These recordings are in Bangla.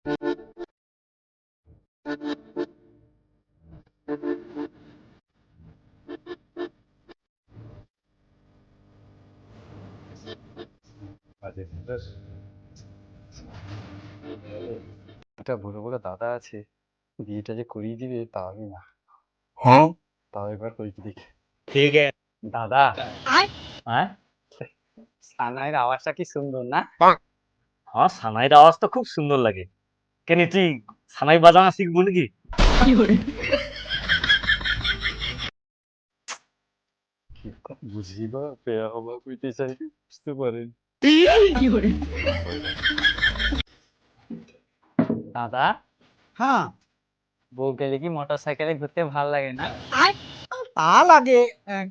একটা বড় বড় দাদা আছে, বিয়েটা যে করিয়ে দিবে তা আমি না। हाँ তাও একবার করিয়ে দেখি। ठीक है। দাদা, হ্যাঁ, সানাইয়ের আওয়াজটা কি সুন্দর না? হ্যাঁ, সানাইয়ের আওয়াজ তো খুব সুন্দর লাগে। কেন তুই সানাই বাজানো শিখবো নাকি? কি বুঝি বা পেয়া হবা কইতে চাই, বুঝতে পারেন। দাদা, হ্যাঁ, বউ গেলে কি মোটর সাইকেলে ঘুরতে ভালো লাগে না? তা লাগে।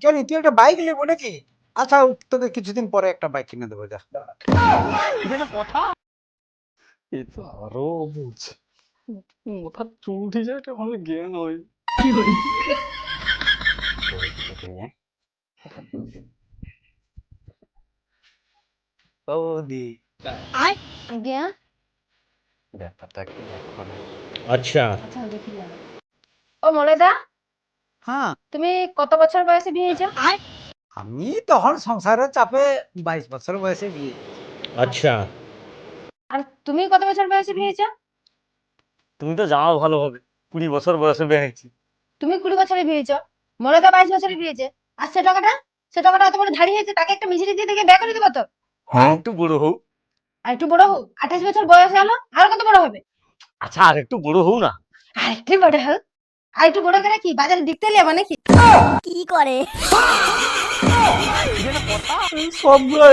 কেন তুই একটা বাইক নেবো নাকি? আচ্ছা, তোকে কিছুদিন পরে একটা বাইক কিনে দেবো, যা। এ তো আরো বুঝ, মাথার চুল উঠে যায়, এটা ভালো জ্ঞান হয়। বৌদি, আজ্ঞা। ব্যাপারটা কি এখন? अच्छा ও মলেদা, হ্যাঁ, তুমি কত বছর বয়সে বিয়ে হয়েছো? আমি তখন সংসারের চাপে 22 বছর বয়সে বিয়ে। अच्छा আর তুমি কত বছর বয়সে বিয়ে হয়েছো? তুমি তো জানো ভালোভাবে 20 বছর বয়সে বিয়ে হয়েছি। তুমি 20 বছরে বিয়ে হয়েছো, মলেদা 22 বছরে বিয়ে হয়েছে। আর সে টাকাটা এত বড় ধাড়ি হয়েছে, তাকে একটা মিষ্টি দিয়ে থেকে বিয়ে করে দেবো তো? हाँ একটু বড় হও। আর একটু বড় হোক, 28 বছর বয়স হলো, আর কত বড় হবে? আচ্ছা, আর একটু বড় হও না। আর একটু বড় হোক। আর একটু বড় করে কি বাজারে দেখতে এলে মানে কি? কি করে? সবগুলো